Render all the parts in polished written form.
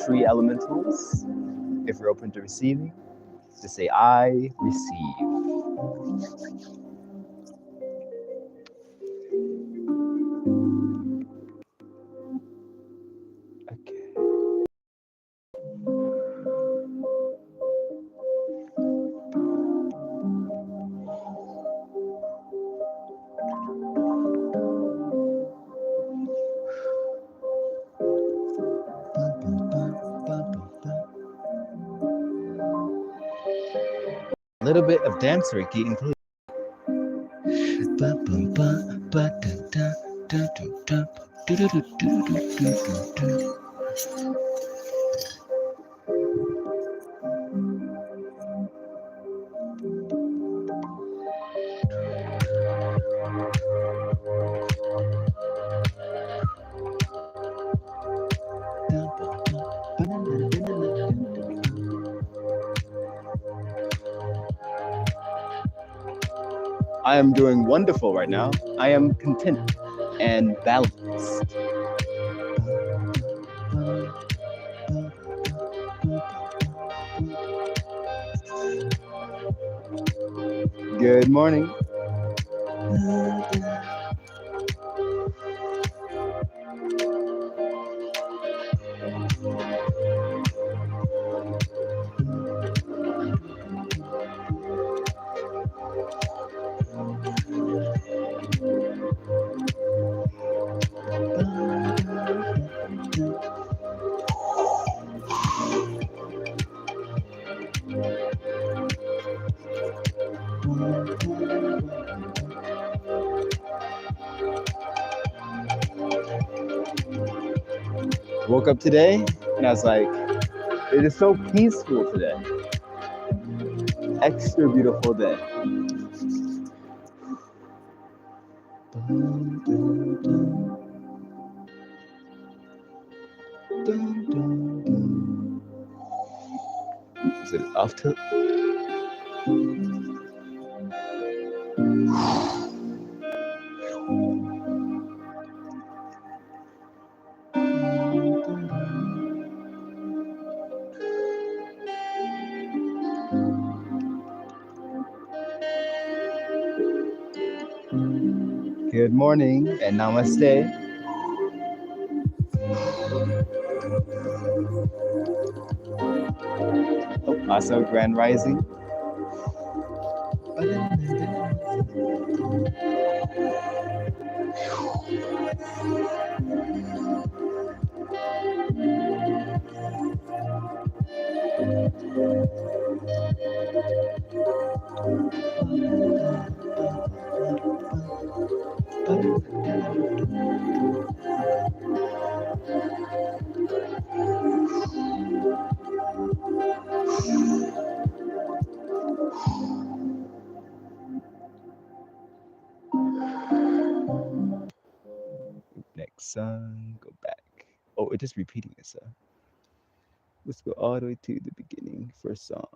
tree elementals. If you're open to receiving, just say I receive. Okay. A little bit of dance Reiki included. I am doing wonderful right now. I am content and balanced. Good morning. Woke up today and I was like, it is so peaceful today. Extra beautiful day. Is it off to? Good morning and namaste. Oh, also grand rising. Next song, go back. Oh, it's just repeating itself. Let's go all the way to the beginning. First song.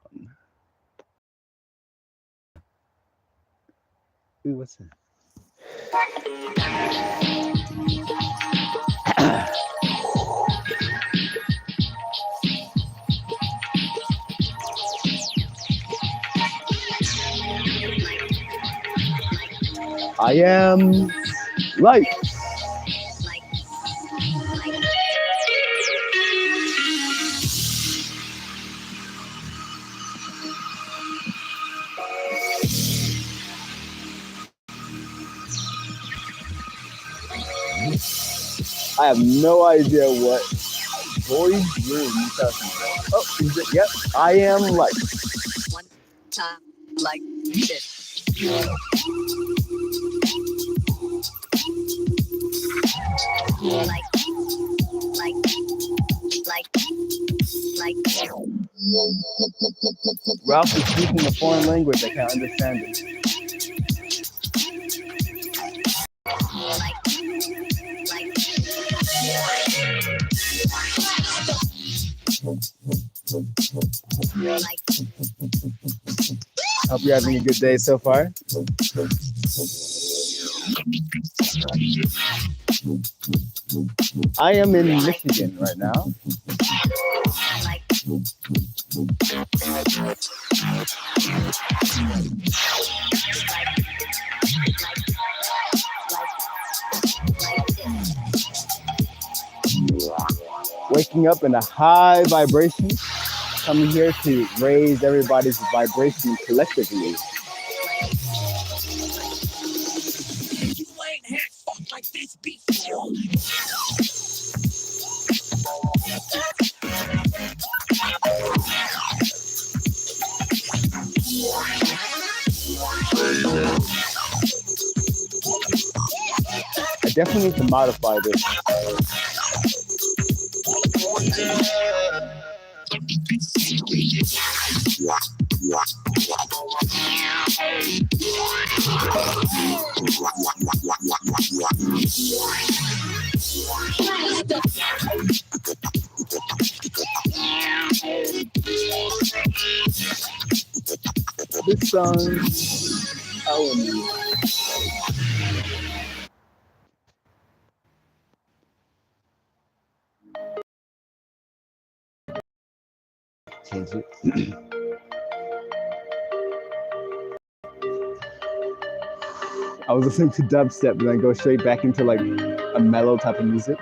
Ooh, what's that? I am light. I have no idea what boys' room you're talking about. Oh, is it? Yep, I am light. One time like this. Ralph is speaking a foreign language. I can't understand it. Hope you're having a good day so far. I am in Michigan right now. waking up in a high vibration, coming here to raise everybody's vibration collectively. You ain't had fun like this before. I definitely need to modify this. This song, change it. I was listening to dubstep, but then go straight back into like a mellow type of music.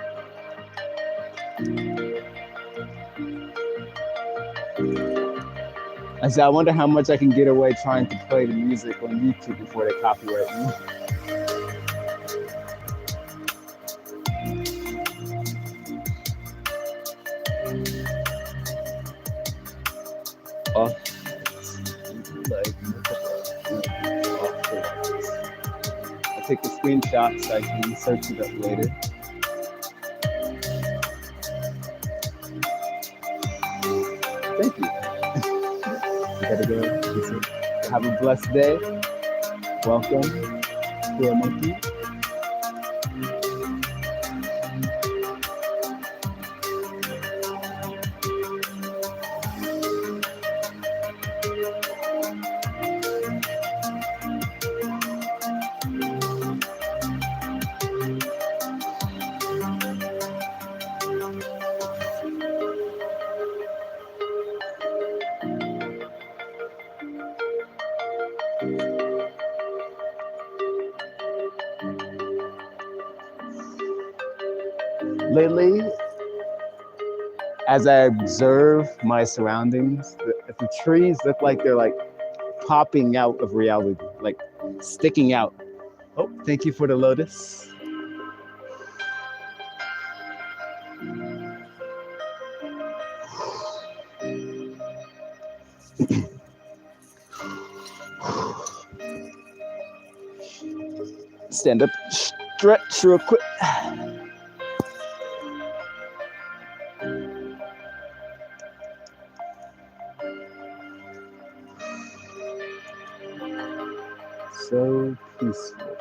I said, I wonder how much I can get away trying to play the music on YouTube before they copyright me. Off, like, I'll take a screenshot so I can search it up later. Thank you. Gotta go. Have a blessed day. Welcome to a monkey. Lately, as I observe my surroundings, the trees look like they're like popping out of reality, like sticking out. Oh, thank you for the lotus. Stand up, stretch real quick. So peaceful.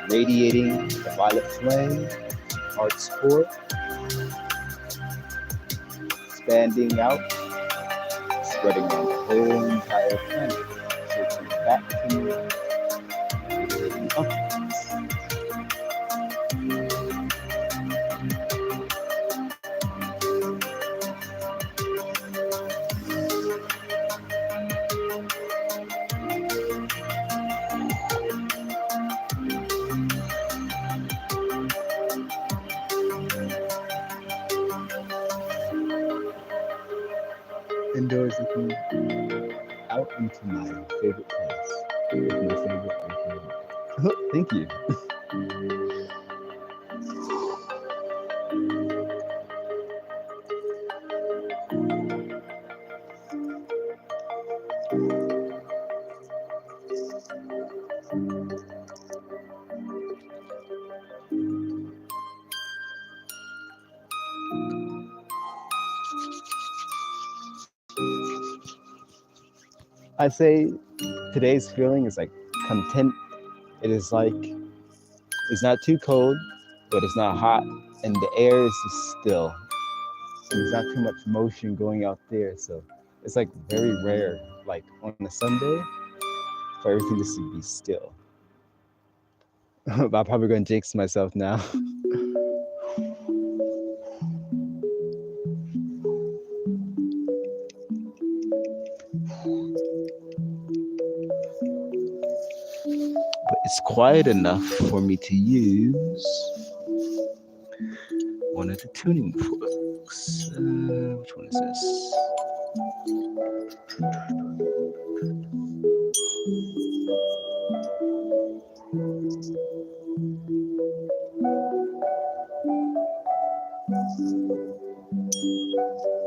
Radiating the violet flame, heart's core, expanding out, spreading on the whole entire planet. So come back to me, radiating upwards. Indoors looking out into my favorite place. With my favorite. Thank you. I say today's feeling is like content. It is like it's not too cold, but it's not hot, and the air is just still. There's not too much motion going out there, so it's like very rare, like on a Sunday, for everything just to be still. But I'm probably gonna jinx myself now. But it's quiet enough for me to use one of the tuning forks. Which one is this?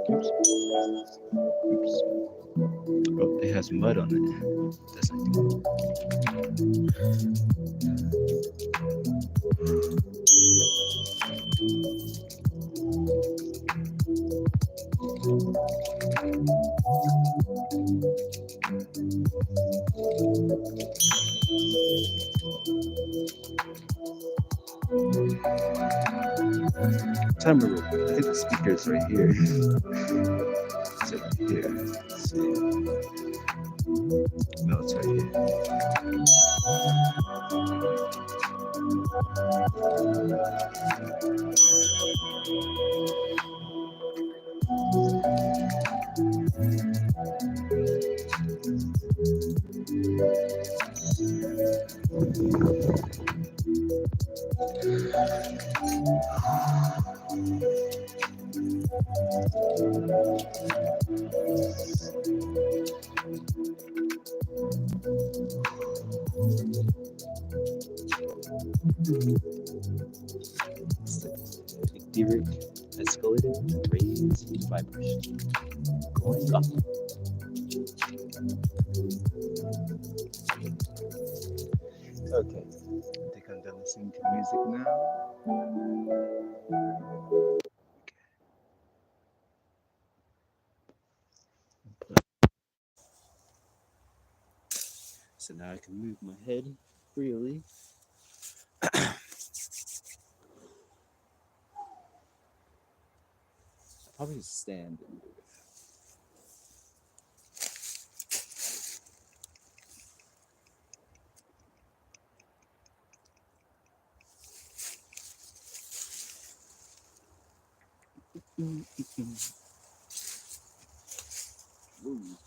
Oops. Oops. Oh, it has mud on it. That's not good. Time to roll. I think the speaker's right here. Is it right here? Let's see. No, it's right here. D-rig escalated, raised vibration, going up. Okay, I think I'm done listening to music now. So now I can move my head freely. I'll probably stand and do it. Ooh.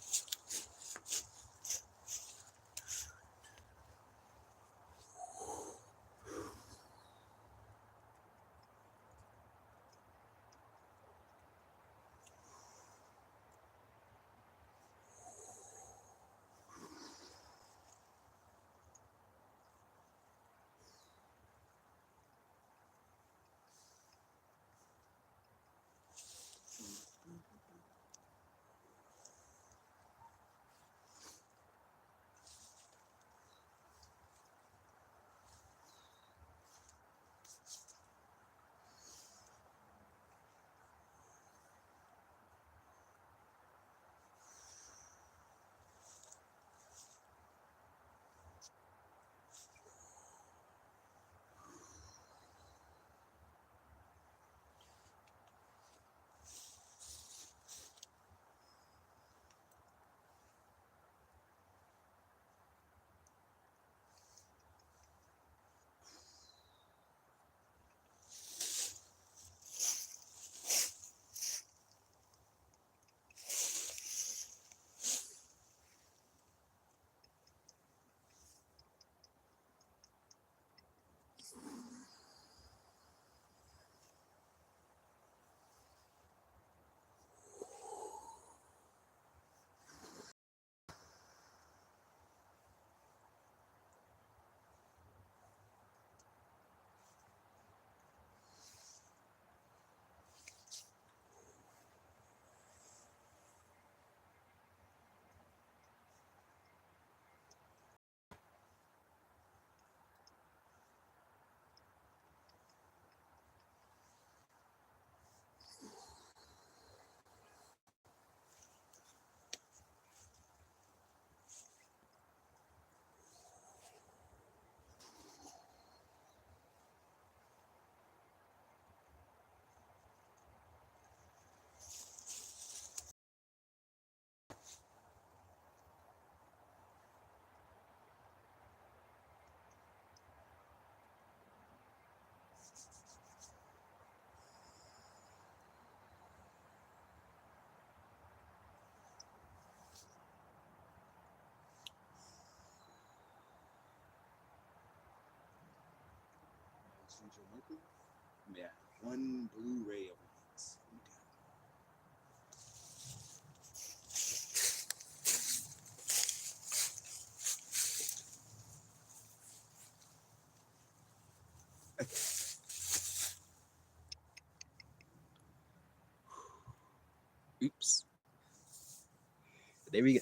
Central Mercury. Yeah, one blue ray of light. Oops. There we go.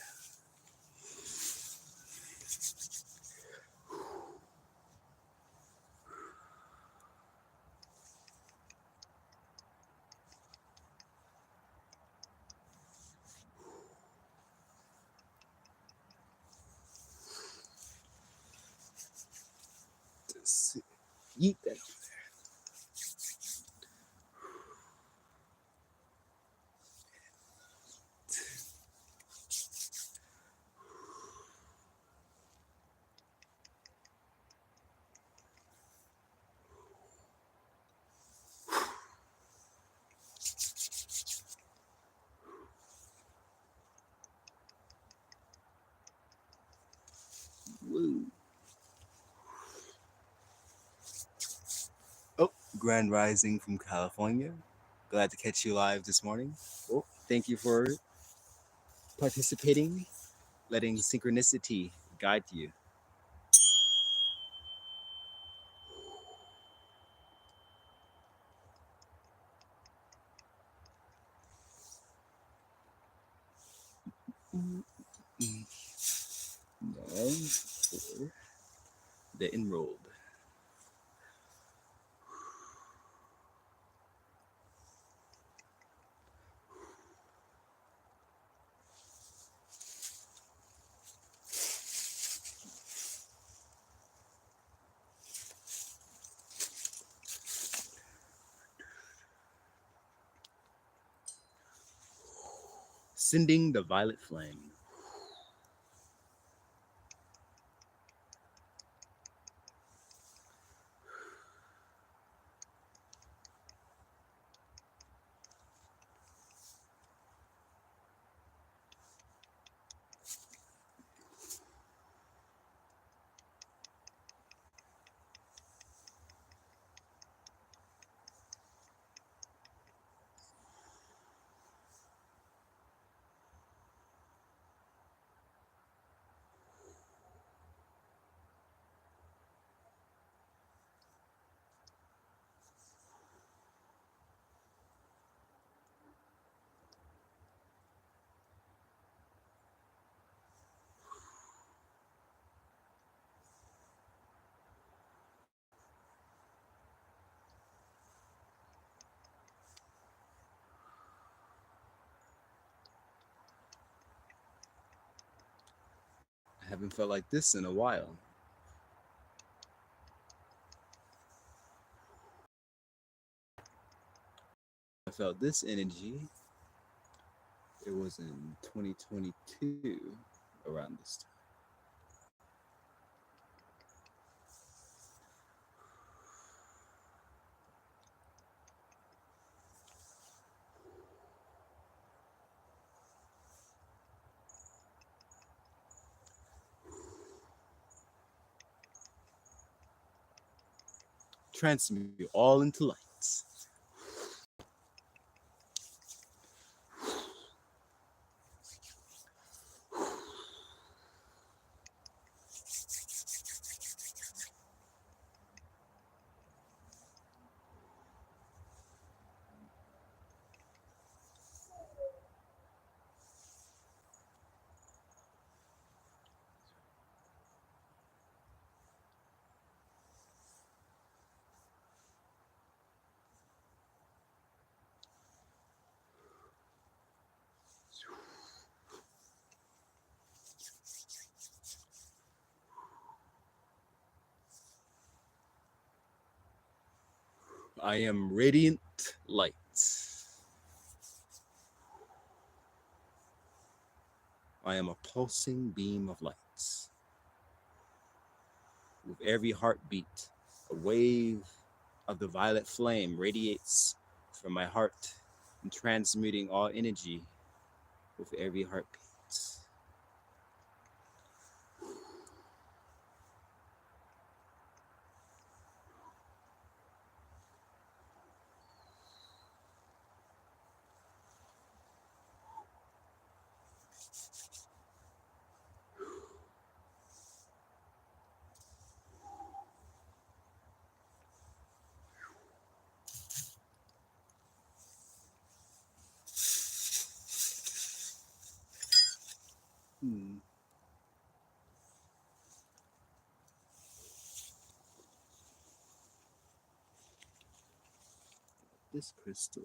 Just yeet that. Woo. Oh, Grand Rising from California. Glad to catch you live this morning. Oh, thank you for participating, letting synchronicity guide you. Now for the enrolled. Sending the violet flame. I haven't felt like this in a while. I felt this energy. It was in 2022 around this time. Transmute you all into lights. I am radiant light. I am a pulsing beam of light. With every heartbeat, a wave of the violet flame radiates from my heart and transmuting all energy with every heartbeat. this crystal.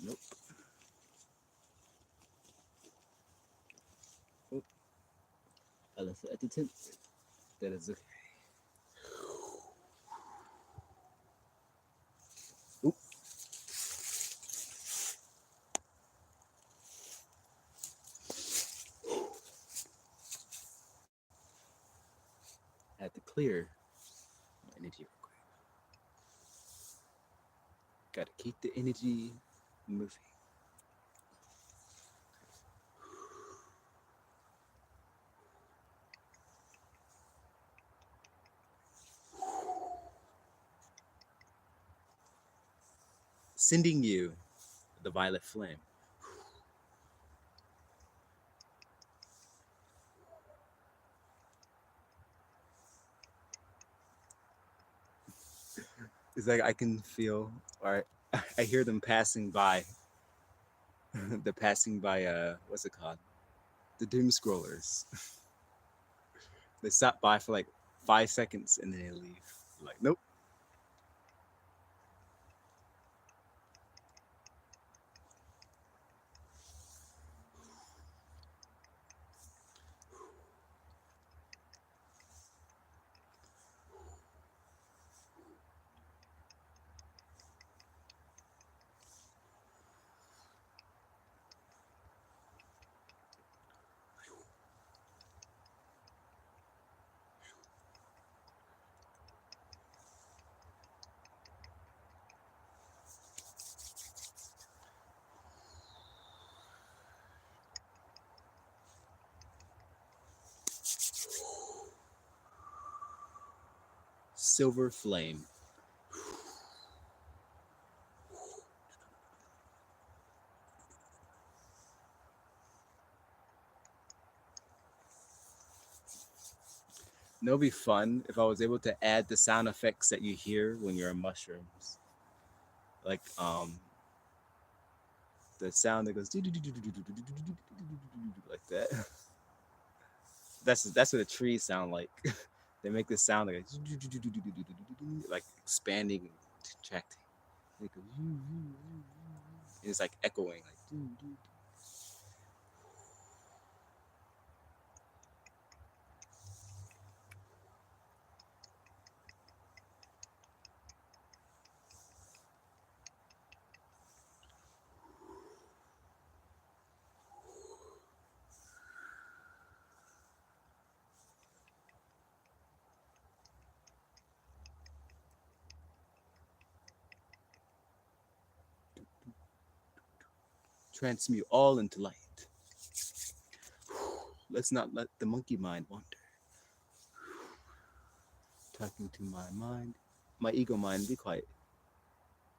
Nope. Oh, I left it at the tip. That is okay. Oop. Had to clear my energy real quick. Gotta keep the energy moving. Sending you the violet flame. It's like I can feel, or I hear them passing by. They're passing by. What's it called? The doom scrollers. They stop by for like 5 seconds and then they leave. Like, nope. Silver flame. It'll be fun if I was able to add the sound effects that you hear when you're on mushrooms. Like the sound that goes like that. That's what the trees sound like. They make this sound like expanding, contracting. It's like echoing, like. Transmute all into light. Let's not let the monkey mind wander. Talking to my mind, my ego mind, be quiet.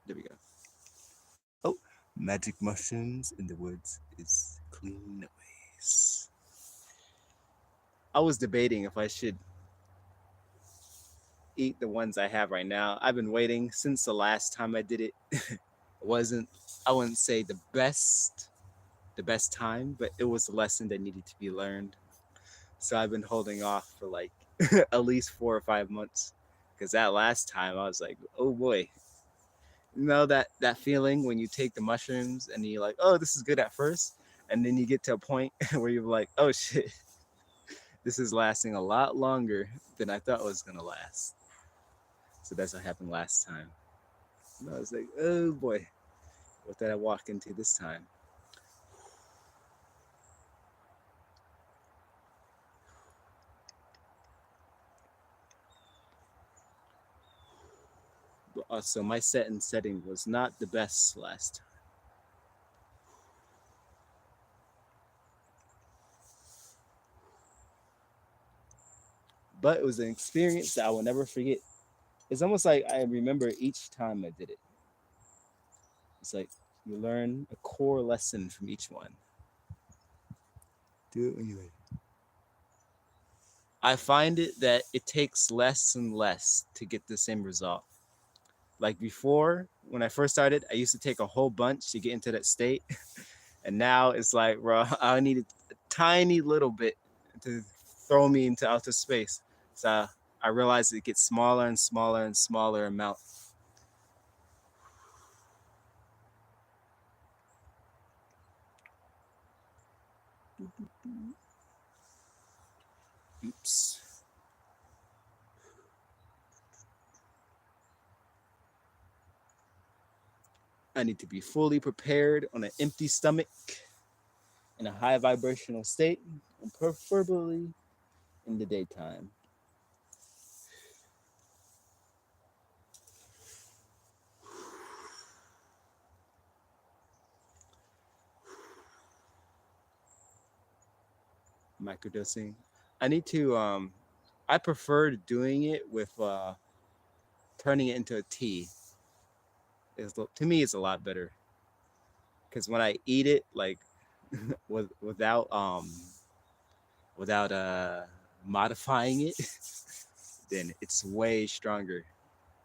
There we go. Oh, magic mushrooms in the woods is clean noise. I was debating if I should eat the ones I have right now. I've been waiting since the last time I did it. It wasn't, I wouldn't say the best time, but it was a lesson that needed to be learned. So I've been holding off for like at least 4 or 5 months. Because that last time I was like, oh boy. You know that feeling when you take the mushrooms and you're like, oh, this is good at first. And then you get to a point where you're like, oh shit, this is lasting a lot longer than I thought it was gonna last. So that's what happened last time. And I was like, oh boy, what did I walk into this time? But also, my set and setting was not the best last time. But it was an experience that I will never forget. It's almost like I remember each time I did it. It's like you learn a core lesson from each one. Do it when you're ready. I find it that it takes less and less to get the same result. Like before, when I first started, I used to take a whole bunch to get into that state. And now it's like, bro, I need a tiny little bit to throw me into outer space. So I realize it gets smaller and smaller and smaller amount. Oops. I need to be fully prepared on an empty stomach in a high vibrational state, and preferably in the daytime. Microdosing. I need to I prefer doing it with turning it into a tea. To me it's a lot better because when I eat it like without modifying it, then it's way stronger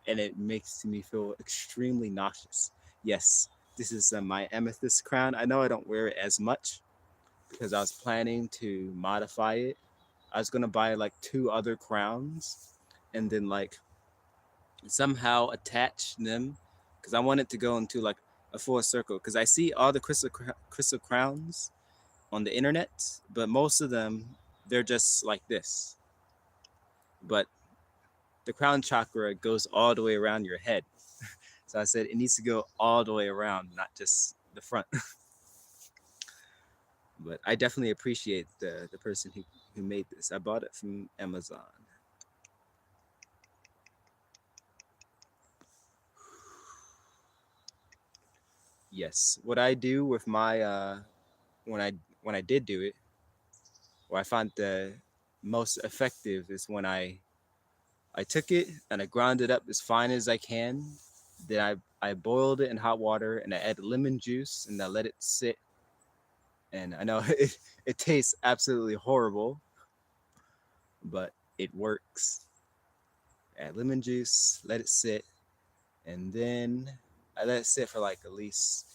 and it makes me feel extremely nauseous. Yes, this is my amethyst crown. I know I don't wear it as much because I was planning to modify it. I was gonna buy like two other crowns and then like somehow attach them because I want it to go into like a full circle. Because I see all the crystal crowns on the internet, but most of them they're just like this. But the crown chakra goes all the way around your head. So I said it needs to go all the way around, not just the front. But I definitely appreciate the person who made this. I bought it from Amazon. Yes, what I do with my when I did do it, what I found the most effective is when I took it and I ground it up as fine as I can. Then I boiled it in hot water and I added lemon juice and I let it sit. And I know it tastes absolutely horrible, but it works. Add lemon juice, let it sit, and then I let it sit for like at least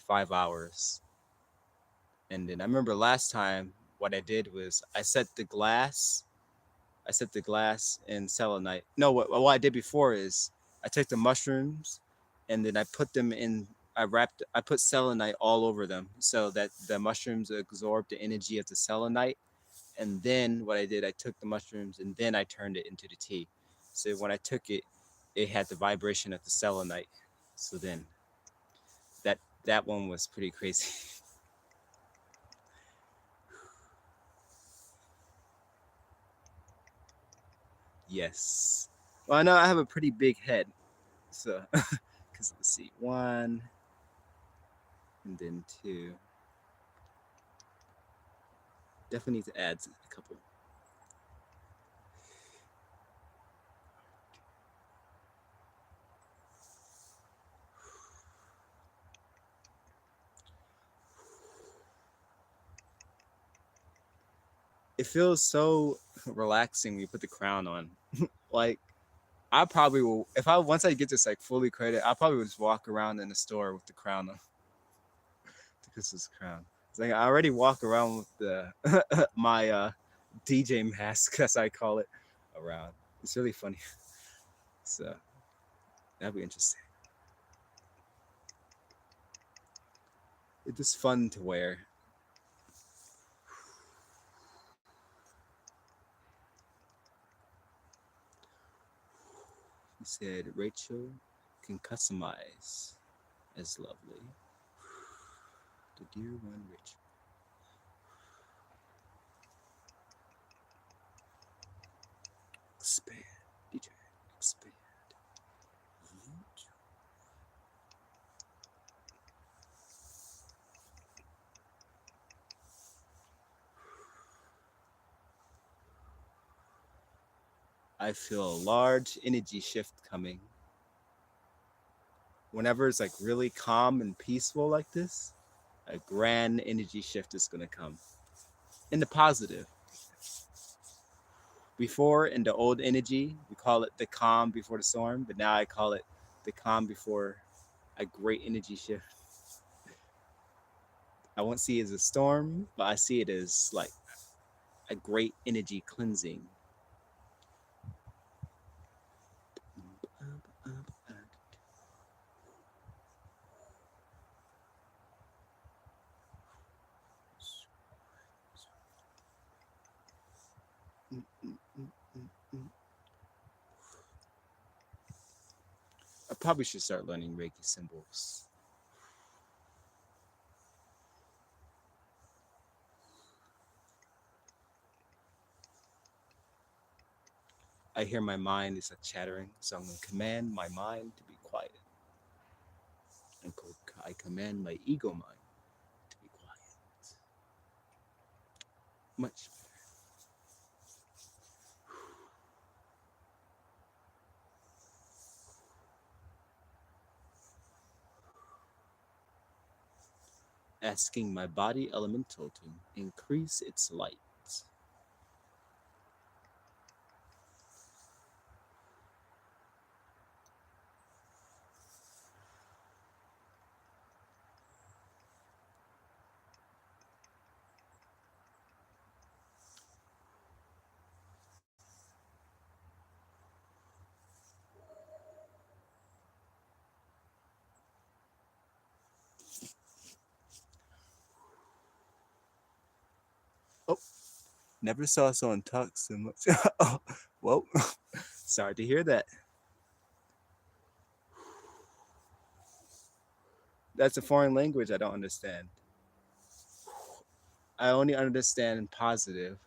5 hours. And then I remember last time what I did was I set the glass in selenite. No, what I did before is I took the mushrooms and then I put them in. I put selenite all over them so that the mushrooms absorb the energy of the selenite. And then what I did, I took the mushrooms and then I turned it into the tea. So when I took it, it had the vibration of the selenite. So then that one was pretty crazy. Yes. Well, I know I have a pretty big head, so because let's see, one and then two. Definitely need to add a couple. It feels so relaxing when you put the crown on. Like I probably will if I once I get this like fully credit, I probably would just walk around in the store with the crown on. Because this crown. It's like I already walk around with the my DJ mask, as I call it, around. It's really funny. So that'd be interesting. It's just fun to wear. He said Rachel can customize as lovely. The dear one, Rachel. Expand, DJ, expand. I feel a large energy shift coming. Whenever it's like really calm and peaceful like this, a grand energy shift is gonna come. In the positive. Before in the old energy, we call it the calm before the storm, but now I call it the calm before a great energy shift. I won't see it as a storm, but I see it as like a great energy cleansing. I probably should start learning Reiki symbols. I hear my mind is chattering, so I'm going to command my mind to be quiet. And I command my ego mind to be quiet. Much better. Asking my body elemental to increase its light. Oh, never saw someone talk so much. Oh, well, sorry to hear that. That's a foreign language I don't understand. I only understand positive.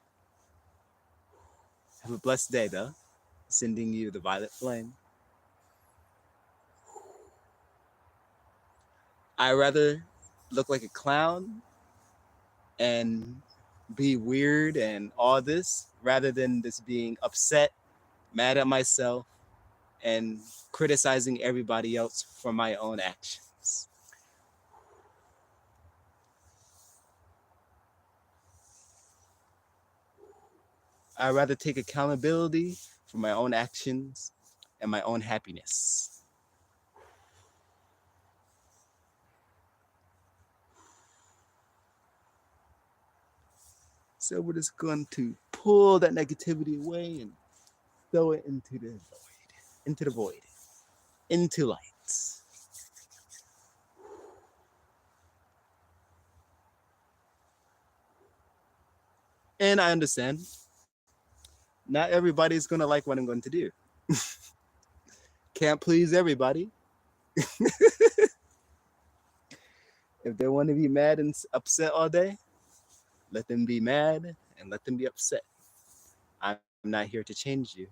Have a blessed day, though. Sending you the violet flame. I rather look like a clown and be weird and all this rather than just being upset, mad at myself, and criticizing everybody else for my own actions. I rather take accountability for my own actions and my own happiness. So we're just going to pull that negativity away and throw it into the void, into light. And I understand not everybody's going to like what I'm going to do. Can't please everybody. If they want to be mad and upset all day, let them be mad and let them be upset. I'm not here to change you.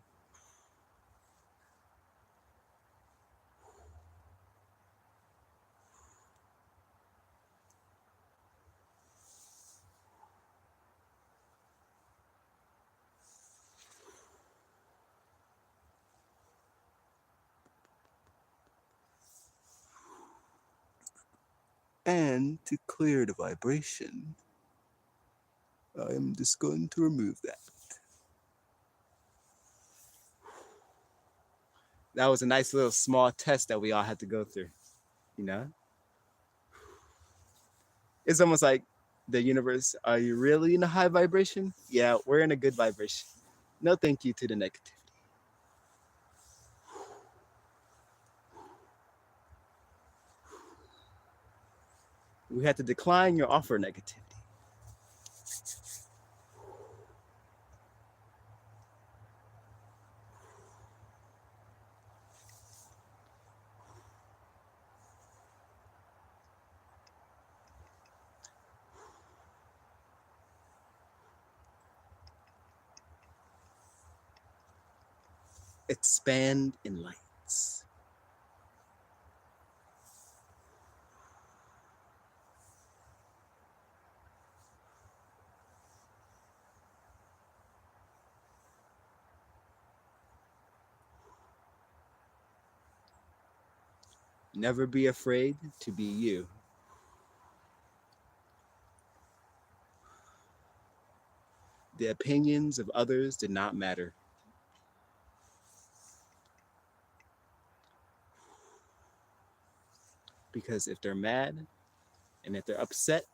And to clear the vibration, I am just going to remove that. That was a nice little small test that we all had to go through, you know? It's almost like the universe, are you really in a high vibration? Yeah, we're in a good vibration. No thank you to the negativity. We had to decline your offer negativity. Expand in lights. Never be afraid to be you. The opinions of others did not matter. Because if they're mad and if they're upset,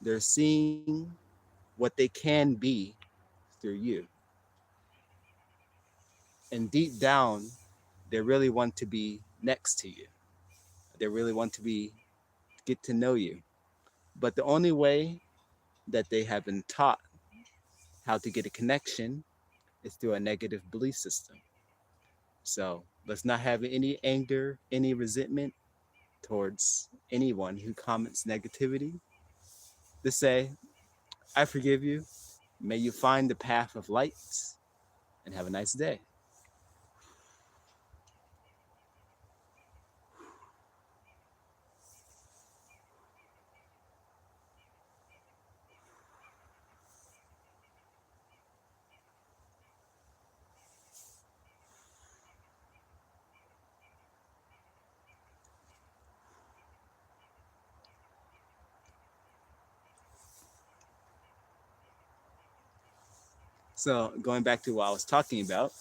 they're seeing what they can be through you. And deep down, they really want to be next to you. They really want to be get to know you. But the only way that they have been taught how to get a connection is through a negative belief system. So let's not have any anger, any resentment towards anyone who comments negativity. To say, I forgive you. May you find the path of light and have a nice day. So going back to what I was talking about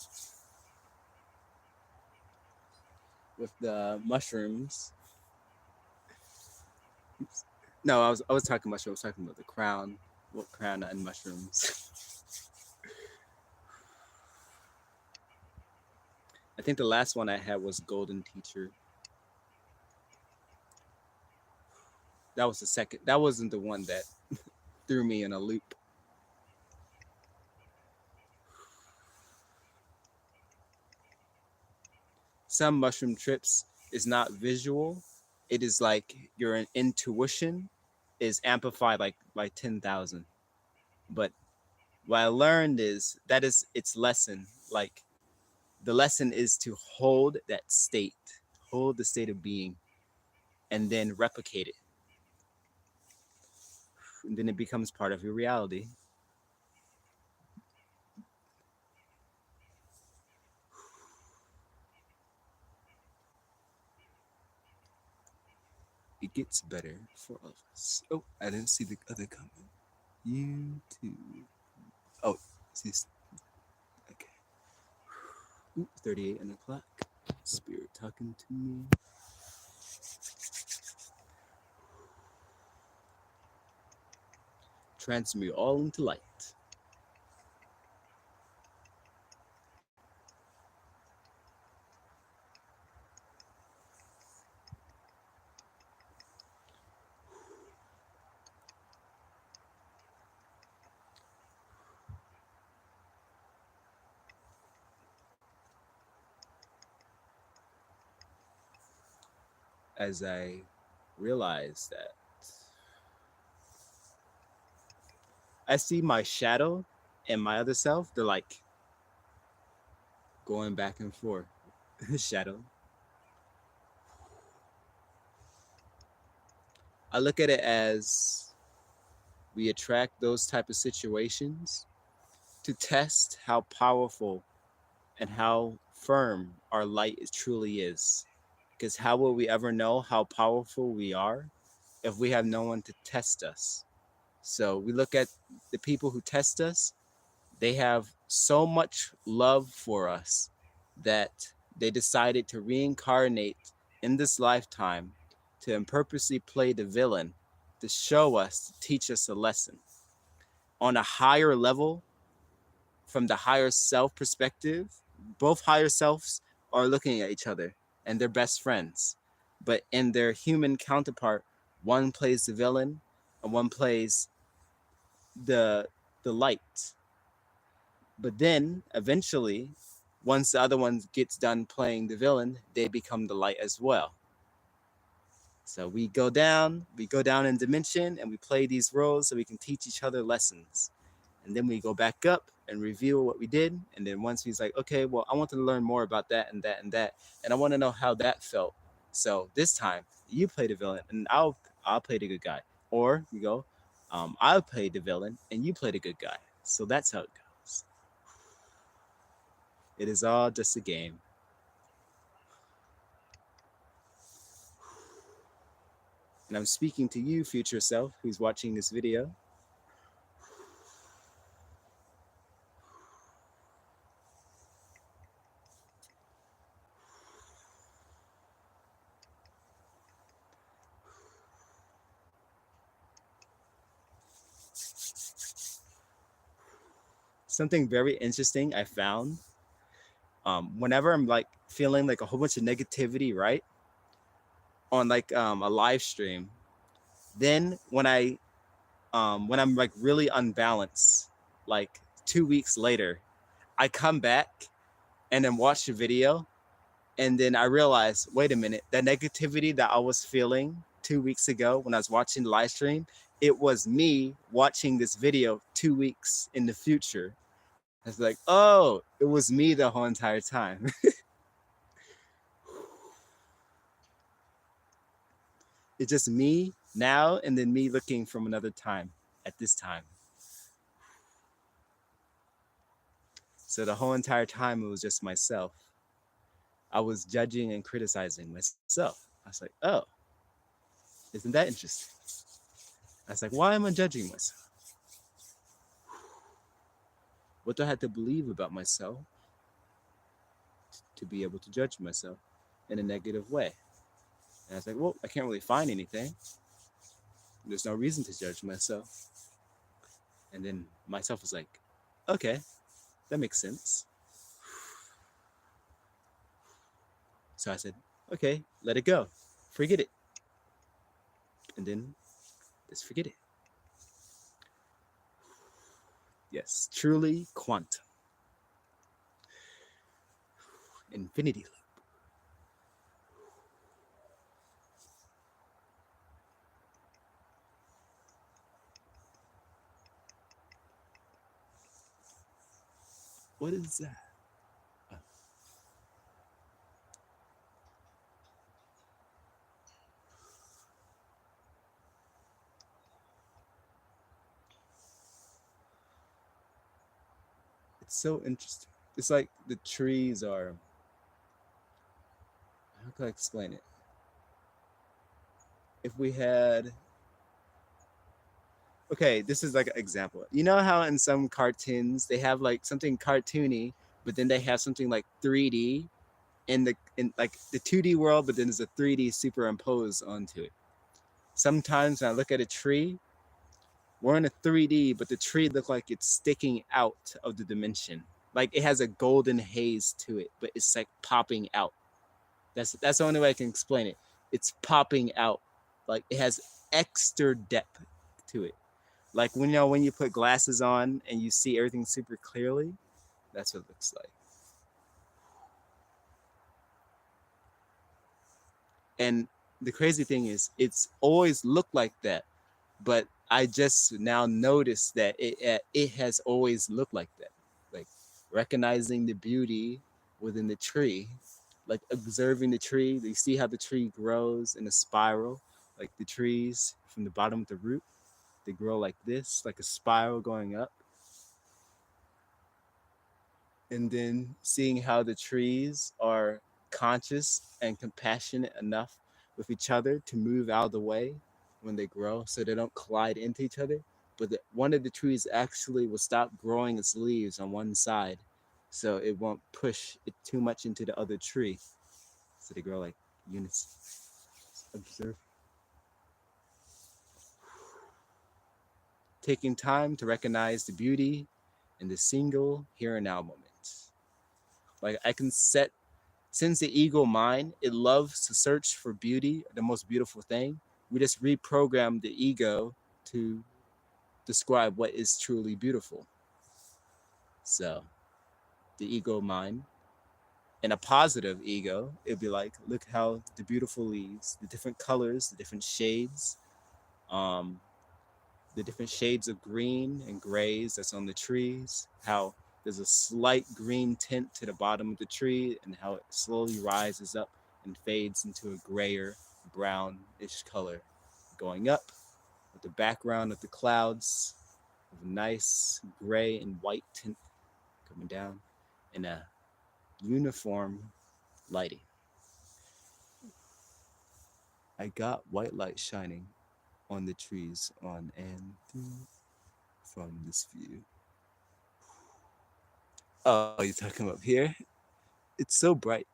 with the mushrooms. Oops. No, I was talking mushrooms. I was talking about the crown, what crown and mushrooms. I think the last one I had was Golden Teacher. That was the second. That wasn't the one that threw me in a loop. Some mushroom trips is not visual. It is like your intuition is amplified like by 10,000. But what I learned is that is its lesson. Like the lesson is to hold that state, hold the state of being, and then replicate it. And then it becomes part of your reality. It gets better for all of us. Oh, I didn't see the other comment. You too. Oh, see, okay. Ooh, 38 on the clock. Spirit talking to me. Transmute all into light. As I realize that I see my shadow and my other self, they're like going back and forth. Shadow. I look at it as we attract those type of situations to test how powerful and how firm our light truly is. Because how will we ever know how powerful we are if we have no one to test us? So we look at the people who test us, they have so much love for us that they decided to reincarnate in this lifetime to purposely play the villain to show us, to teach us a lesson. On a higher level, from the higher self perspective, both higher selves are looking at each other and they're best friends. But in their human counterpart, one plays the villain and one plays the the light. But then eventually, once the other one gets done playing the villain, they become the light as well. So we go down in dimension and we play these roles so we can teach each other lessons. And then we go back up and review what we did. And then once he's like, okay, well, I want to learn more about that and that and that. And I want to know how that felt. So this time you play the villain and I'll play the good guy. Or we go, I'll play the villain and you play the good guy. So that's how it goes. It is all just a game. And I'm speaking to you, future self, who's watching this video. Something very interesting I found. Whenever I'm like feeling like a whole bunch of negativity, right, on like a live stream, then when I'm like really unbalanced, like 2 weeks later, I come back and then watch the video, and then I realize, wait a minute, that negativity that I was feeling 2 weeks ago when I was watching the live stream, it was me watching this video 2 weeks in the future. It's like, oh, it was me the whole entire time. It's just me now, and then me looking from another time at this time. So the whole entire time, it was just myself. I was judging and criticizing myself. I was like, oh, isn't that interesting? I was like, why am I judging myself? What do I have to believe about myself to be able to judge myself in a negative way? And I was like, well, I can't really find anything. There's no reason to judge myself. And then myself was like, okay, that makes sense. So I said, okay, let it go. Forget it. And then just forget it. Yes, truly quantum. Infinity loop. What is that? Oh. It's so interesting. It's like the trees are, how can I explain it? If we had, okay, this is like an example. You know how in some cartoons they have like something cartoony, but then they have something like 3D in like the 2D world, but then there's a 3D superimposed onto it. Sometimes when I look at a tree, we're in a 3D, but the tree looks like it's sticking out of the dimension. Like it has a golden haze to it, but it's like popping out. That's the only way I can explain it. It's popping out. Like it has extra depth to it. Like when you put glasses on and you see everything super clearly, that's what it looks like. And the crazy thing is, it's always looked like that, but I just now noticed that it has always looked like that. Like recognizing the beauty within the tree, like observing the tree. You see how the tree grows in a spiral, like the trees from the bottom of the root, they grow like this, like a spiral going up. And then seeing how the trees are conscious and compassionate enough with each other to move out of the way when they grow so they don't collide into each other. But one of the trees actually will stop growing its leaves on one side so it won't push it too much into the other tree. So they grow like unison. Observe. Taking time to recognize the beauty in the single here and now moment. Like I can set, since the ego mind, it loves to search for beauty, the most beautiful thing. We just reprogram the ego to describe what is truly beautiful. So the ego mind, in a positive ego, it'd be like, look how the beautiful leaves, the different colors, the different shades, the different shades of green and grays that's on the trees, how there's a slight green tint to the bottom of the tree and how it slowly rises up and fades into a grayer, brownish color, going up with the background of the clouds of a nice gray and white tint coming down in a uniform lighting. I got white light shining on the trees on and through from this view. Oh, you're talking up here? It's so bright.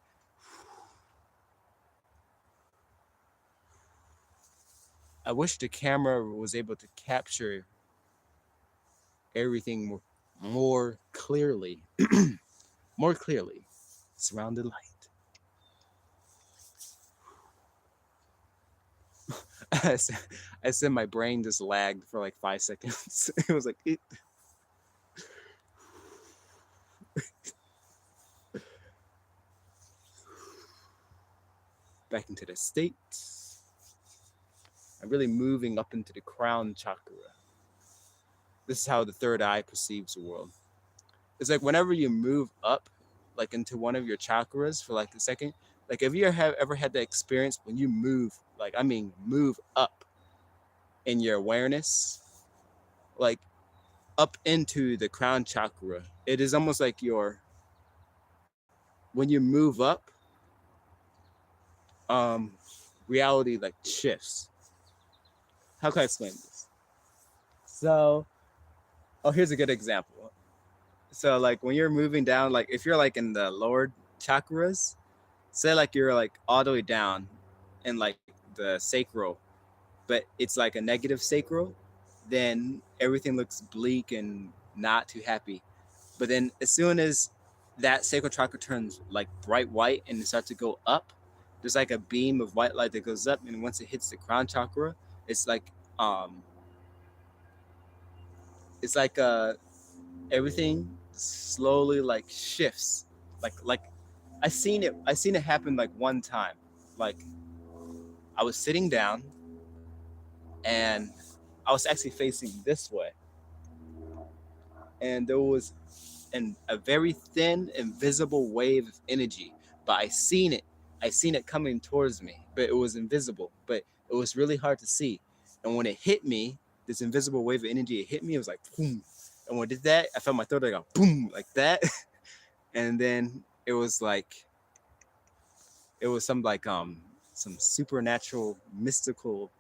I wish the camera was able to capture everything more clearly. More clearly. Surrounded light. I said my brain just lagged for like 5 seconds. It was like, back into the state. I'm really moving up into the crown chakra. This is how the third eye perceives the world. It's like whenever you move up, like into one of your chakras for like a second, like if you have ever had that experience when you move, like I mean, move up in your awareness, like up into the crown chakra, it is almost like when you move up, um, reality like shifts. How can I explain this? So, oh, here's a good example. So, like when you're moving down, like if you're like in the lower chakras, say like you're like all the way down in like the sacral, but it's like a negative sacral, then everything looks bleak and not too happy. But then as soon as that sacral chakra turns like bright white and it starts to go up, there's like a beam of white light that goes up, and once it hits the crown chakra, it's like um it's like everything slowly like shifts. Like I seen it happen like one time. Like I was sitting down and I was actually facing this way, and there was a very thin, invisible wave of energy. But I seen it coming towards me, but it was invisible. But it was really hard to see. And when it hit me, this invisible wave of energy, it hit me. It was like boom. And when it did that, I felt my throat go boom like that. And then it was some supernatural mystical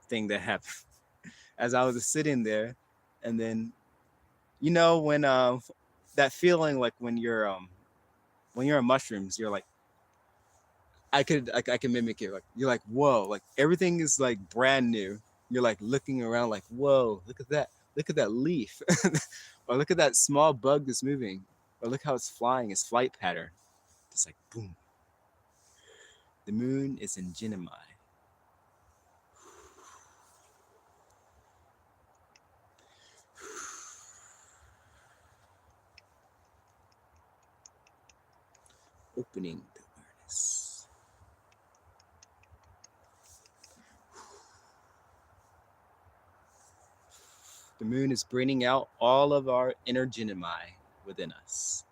thing that happened as I was sitting there. And then when that feeling like when you're on mushrooms, you're like I can mimic it. Like you're like, whoa, like everything is like brand new. You're like looking around like, whoa, look at that. Look at that leaf. Or look at that small bug that's moving. Or look how it's flying, its flight pattern. Just like boom. The moon is in Gemini. Opening the awareness. The moon is bringing out all of our inner Gemini within us.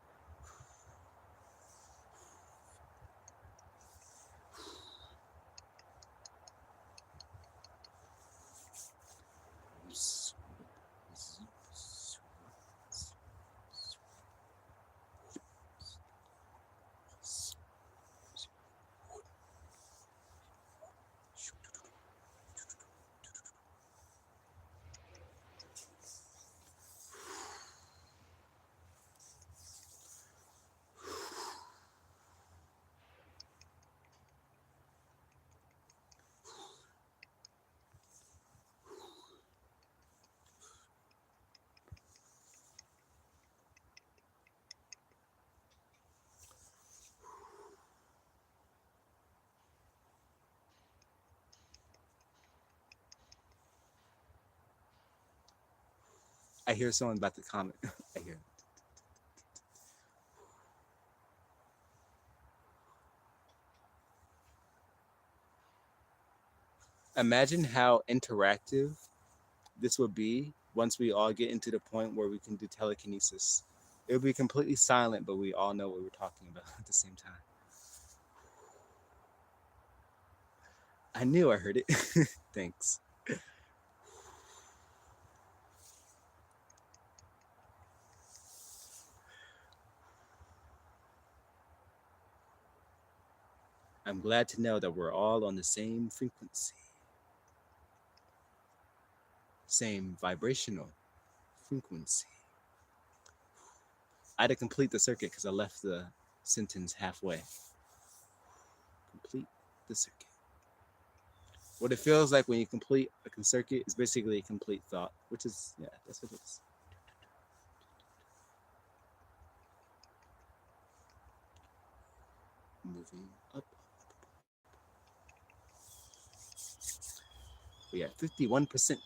I hear someone about to comment. I hear. Imagine how interactive this would be once we all get into the point where we can do telekinesis. It would be completely silent, but we all know what we're talking about at the same time. I knew I heard it. Thanks. I'm glad to know that we're all on the same frequency, same vibrational frequency. I had to complete the circuit because I left the sentence halfway. Complete the circuit. What it feels like when you complete a circuit is basically a complete thought, which is, yeah, that's what it is. Moving up. We are 51%.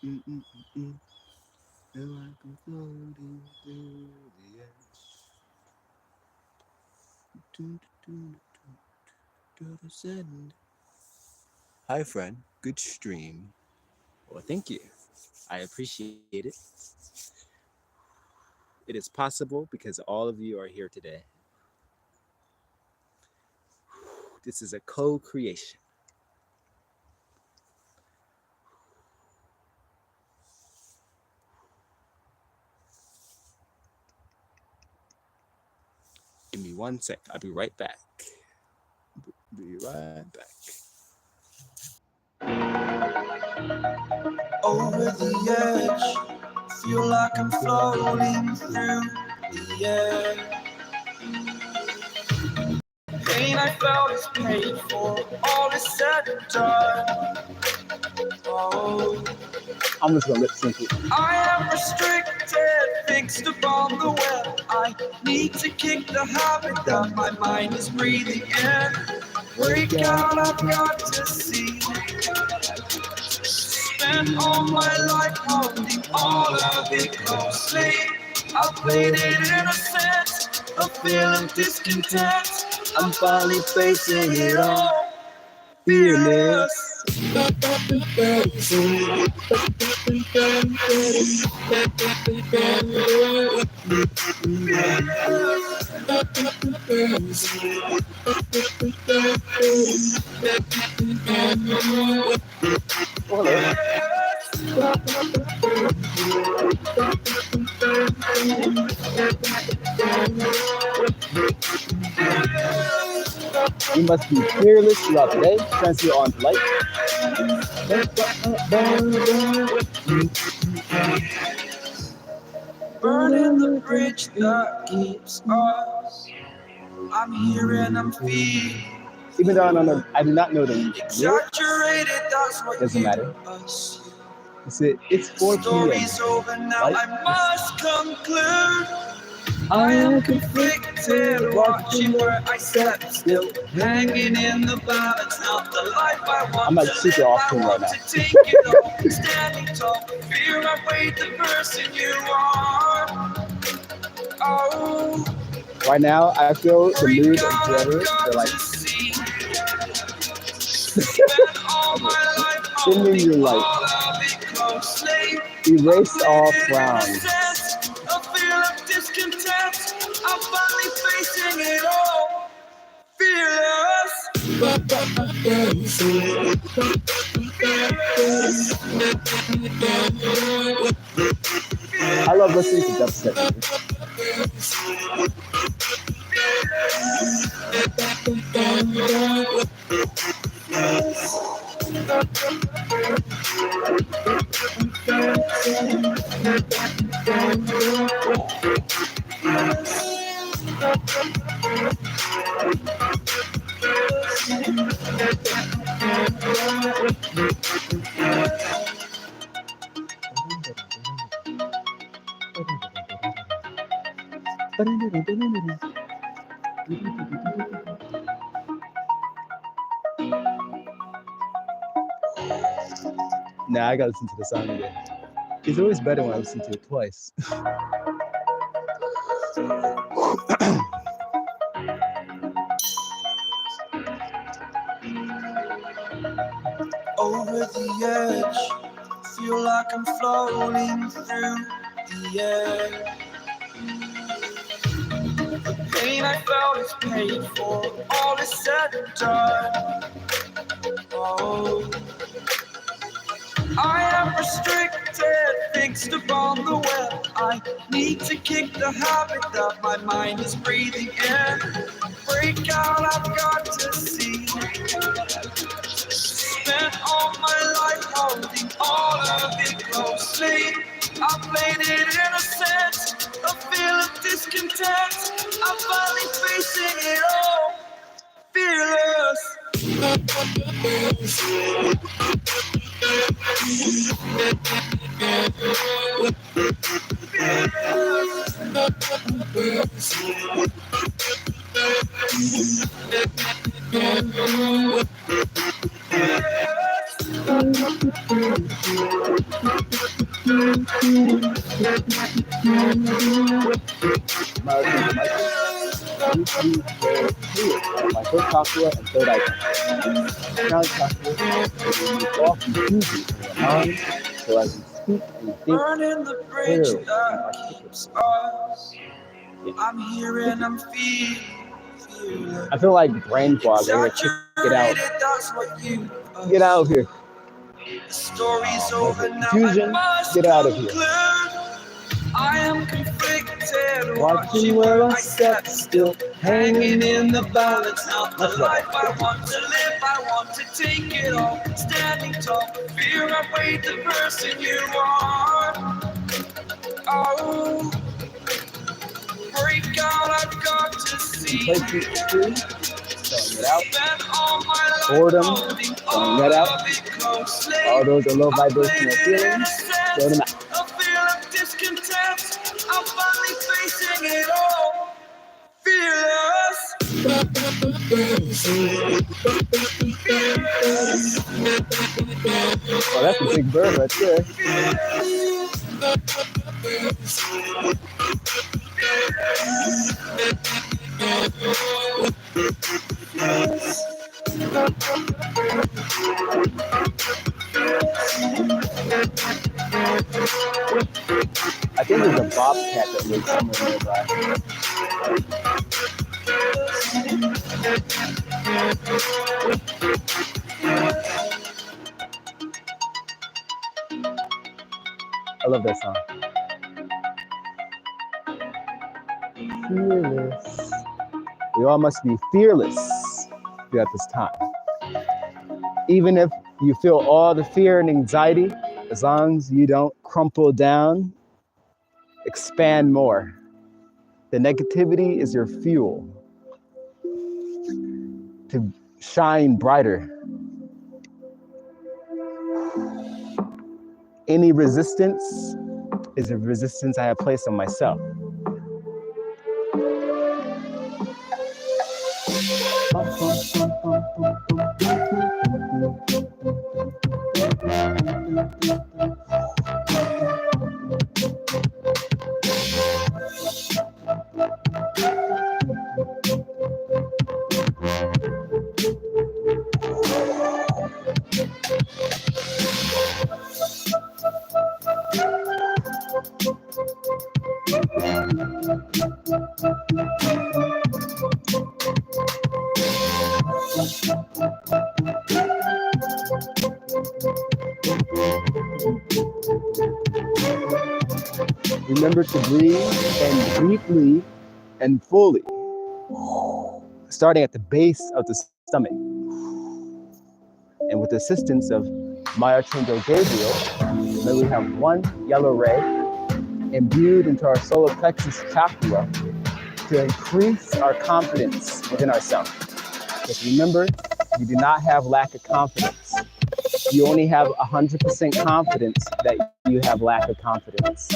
Mm-mm-mm-mm. Feel like I'm floating through the air. To the send. Hi, friend. Good stream. Well, thank you. I appreciate it. It is possible because all of you are here today. This is a co creation. Give me 1 sec. I'll be right back. Be right back. Over the edge, feel like I'm floating through the air. Pain I felt is paid for, all is said and done. Oh, I'm just gonna lip sync it. I am restricted, fixed upon the web. I need to kick the habit that my mind is breathing in. Break out, I've got to see. Spent all my life holding all of it closely. I played it innocent, a feel of discontent. I'm finally facing it all, fearless. You must be fearless throughout the day, transfer on light. Burning the bridge that keeps us. I'm here and I'm feeling. Even though I do not know the lyrics, doesn't matter. It's 4 p.m. Over now, right? I must conclude. I am conflicted, watching where I step still, hanging in the balance of the life I want. I'm like super off right now. Take it all, standing tall, fear I weighed the person you are. Oh, right now I feel the mood of whoever they're like spending your life. Erase all frowns. I'm finally facing it all, fearless. I love listening to dubstep. Nah, I gotta listen to the song again. It's always better when I listen to it twice. Over the edge, feel like I'm floating through the air. The pain I felt is paid for, all is said and done. Oh, I am restricted, fixed upon the web. I need to kick the habit that my mind is breathing in. Break out, I've got to see. Spent all my life holding all of it closely. I played it innocent, a feel of discontent. I'm finally facing it all, fearless. My first chakra and third eye chakra. Crown chakra is all confusion in your mind, so as you speak and you think Burning the bridge clearly and that articulately. keeps us. I'm here and I'm feeling I feel like brain fog. I gotta get out. exaggerated, that's what you Get out of here. The story's Oh, over now. confusion. Get out of here. I am conflicted, Watching where I step still, hanging in the balance. Not the life I want to live, I want to take it all. Standing tall, fear I weighed the person you are. Oh, break out, I've got to see. Selling it out. Spent all my life Boredom. holding Selling that out. of it closely. All those are low vibrational feelings. Throw them out. A feel of discontent. I'm finally facing it all. Fearless. Oh, that's a big bird right there. I think there's a bobcat that lives somewhere nearby. I love that song. Fearless. We all must be fearless throughout this time. Even if you feel all the fear and anxiety, as long as you don't crumple down, expand more. The negativity is your fuel to shine brighter. Any resistance is a resistance I have placed on myself. Remember to breathe and deeply and fully, starting at the base of the stomach. And with the assistance of my Archangel Gabriel, may we have one yellow ray imbued into our solar plexus chakra to increase our confidence within ourselves. Because remember, you do not have lack of confidence. You only have 100% confidence that you have lack of confidence.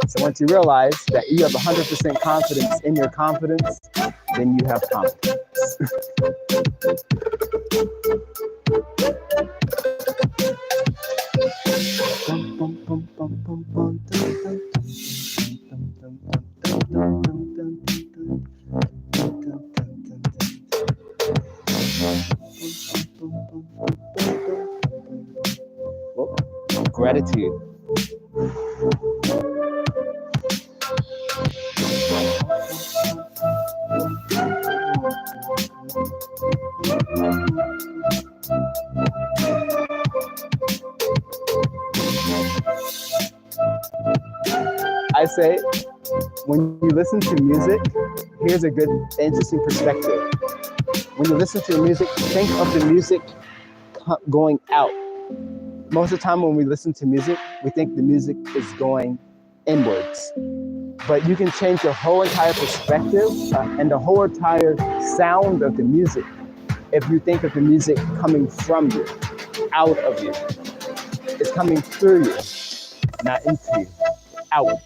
So once you realize that you have 100% confidence in your confidence, then you have confidence. Gratitude. I say, when you listen to music, here's a good, interesting perspective. When you listen to music, think of the music going out. Most of the time when we listen to music, we think the music is going inwards. But you can change your whole entire perspective and the whole entire sound of the music if you think of the music coming from you, out of you. It's coming through you, not into you, out.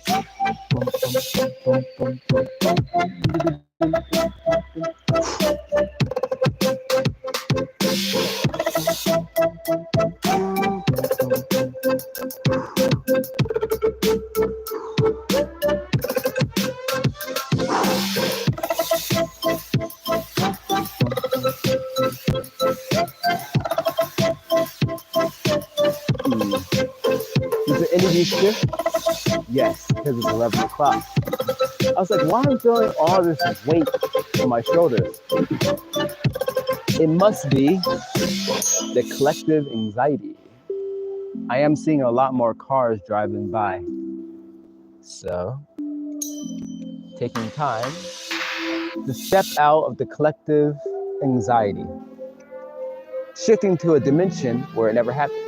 you shift? Yes, because it's 11 o'clock. I was like, why am I feeling all this weight on my shoulders? It must be the collective anxiety. I am seeing a lot more cars driving by. So, taking time to step out of the collective anxiety, shifting to a dimension where it never happened.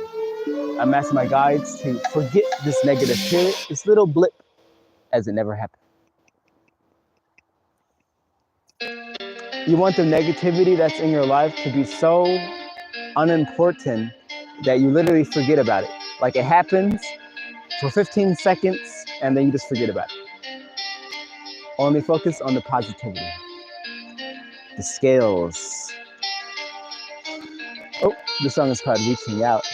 I'm asking my guides to forget this negative period, this little blip, as it never happened. You want the negativity that's in your life to be so unimportant that you literally forget about it. Like it happens for 15 seconds and then you just forget about it. Only focus on the positivity, the scales. Oh, this song is called Reaching Out.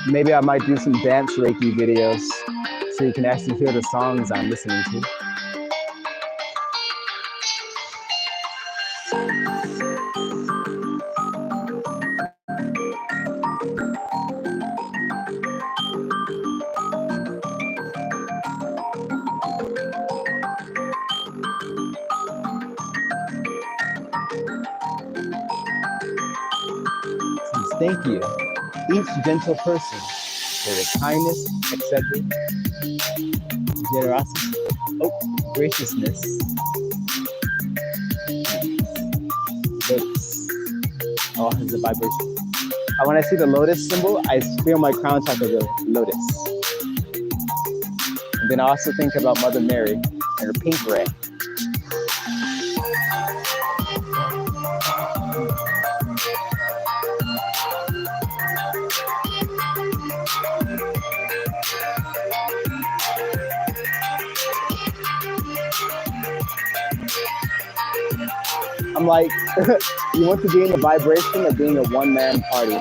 Maybe I might do some dance Reiki videos so you can actually hear the songs I'm listening to. Thank you, each gentle person, for their kindness, acceptance, generosity, graciousness. Lotus. Oh, it's a vibration. When I see the lotus symbol, I feel my crown chakra go lotus. And then I also think about Mother Mary and her pink ray. I'm like, you want to be in the vibration of being a one-man party.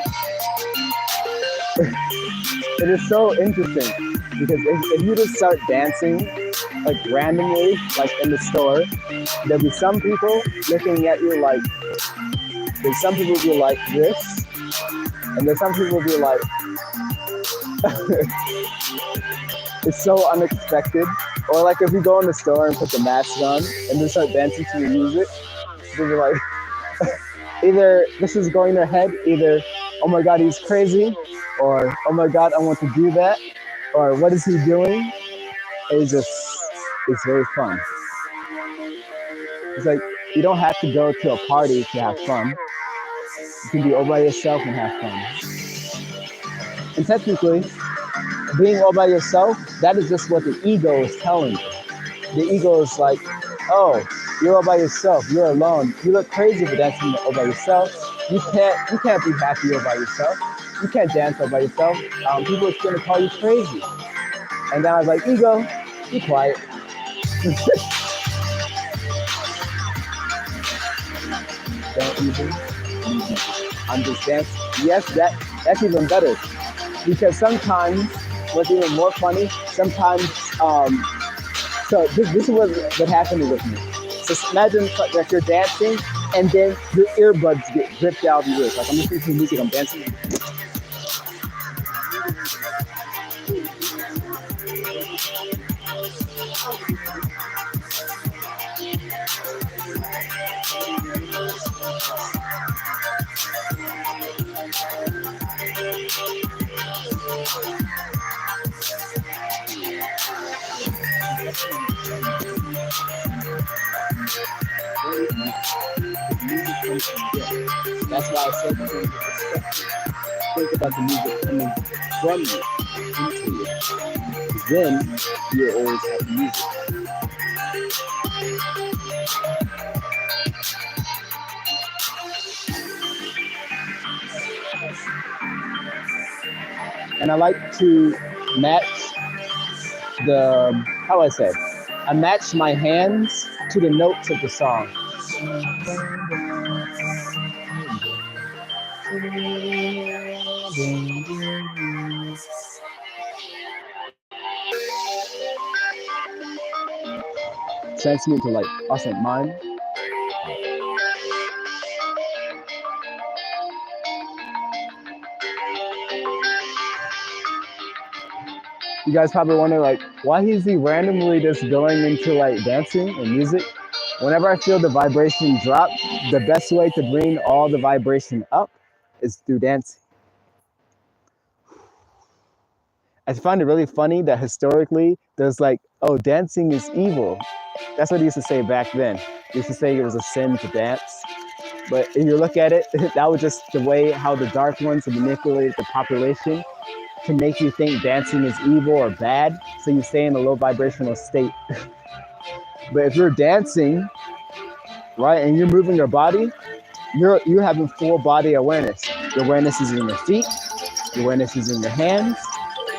It is so interesting because if you just start dancing like randomly, like in the store, there'll be some people looking at you like, there's some people will be like this, and there's some people will be like, it's so unexpected. Or like if you go in the store and put the mask on and then start dancing to your music, they'll be like, either this is going in their head, either, oh my God, he's crazy, or oh my God, I want to do that, or what is he doing? It's very fun. It's like, you don't have to go to a party to have fun. You can be all by yourself and have fun. And technically, being all by yourself, that is just what the ego is telling you. The ego is like, oh, you're all by yourself, you're alone. You look crazy for dancing all by yourself. You can't be happy all by yourself. You can't dance all by yourself. People are gonna call you crazy. And then I was like, ego, be quiet. Don't even. I'm just dancing. Yes, that's even better. Because sometimes, what's even more funny, sometimes, so this is what happened with me. So imagine that you're dancing and then your earbuds get ripped out of your ears. Like I'm listening to music, I'm dancing. That's why I said think about the music coming from you into you. Then you'll always have music. And I like to match I match my hands to the notes of the song. transmute to like awesome mind. You guys probably wonder like, why is he randomly just going into like dancing and music? Whenever I feel the vibration drop, the best way to bring all the vibration up is through dancing. I find it really funny that historically there's like, oh, dancing is evil. That's what they used to say back then. They used to say it was a sin to dance. But if you look at it, that was just the way how the dark ones manipulated the population to make you think dancing is evil or bad, so you stay in a low vibrational state. But if you're dancing, right, and you're moving your body, you're having full body awareness. Your awareness is in your feet, your awareness is in your hands,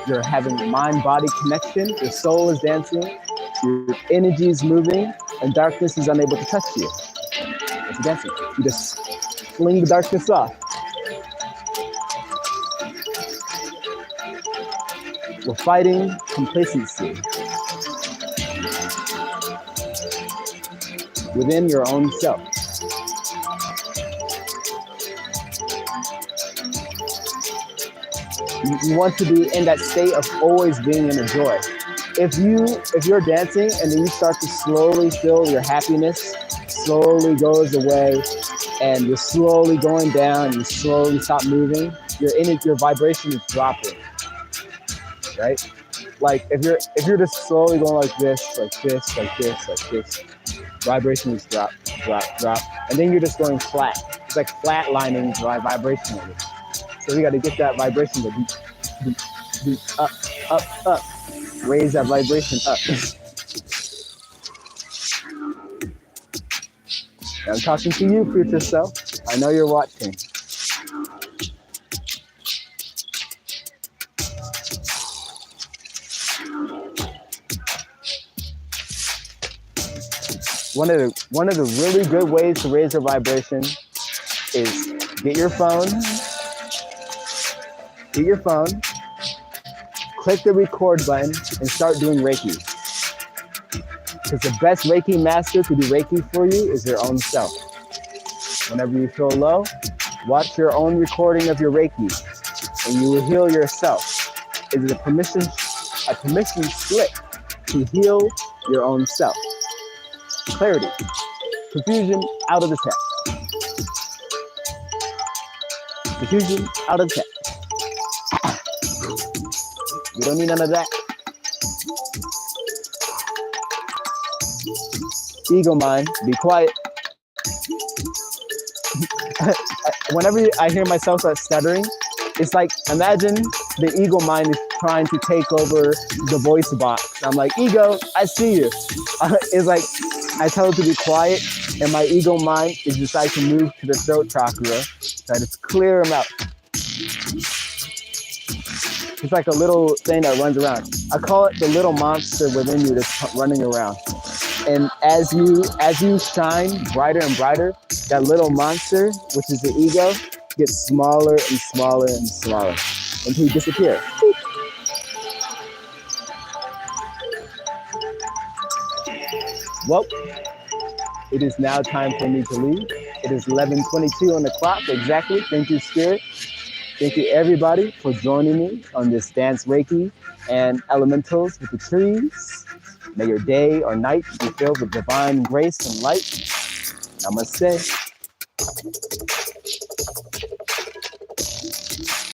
you're having mind-body connection, your soul is dancing, your energy is moving, and darkness is unable to touch you. It's dancing. You just fling the darkness off. We're fighting complacency within your own self. You want to be in that state of always being in a joy. If you're dancing and then you start to slowly feel your happiness slowly goes away and you're slowly going down, you slowly stop moving, your vibration is dropping. Right? Like if you're just slowly going like this, like this, like this, like this, vibration is drop, drop, drop, and then you're just going flat. It's like flatlining vibrationally. So we got to get that vibration to beat, up, up, up, raise that vibration up. I'm talking to you, future self. I know you're watching. One of the really good ways to raise your vibration is get your phone, click the record button, and start doing Reiki. Because the best Reiki master to do Reiki for you is your own self. Whenever you feel low, watch your own recording of your Reiki, and you will heal yourself. It is a permission slip to heal your own self. Clarity, confusion out of the text. Confusion out of the text. We don't need none of that. Ego mind, be quiet. Whenever I hear myself start stuttering, it's like, imagine the ego mind is trying to take over the voice box. I'm like, ego, I see you. It's like, I tell it to be quiet, and my ego mind is decided to move to the throat chakra, so I just clear them out. It's like a little thing that runs around. I call it the little monster within you that's running around. And as you shine brighter and brighter, that little monster, which is the ego, gets smaller and smaller and smaller until you disappear. Well, it is now time for me to leave. It is 11:22 on the clock exactly. Thank you, Spirit. Thank you, everybody, for joining me on this Dance Reiki and Elementals with the Trees. May your day or night be filled with divine grace and light. Namaste.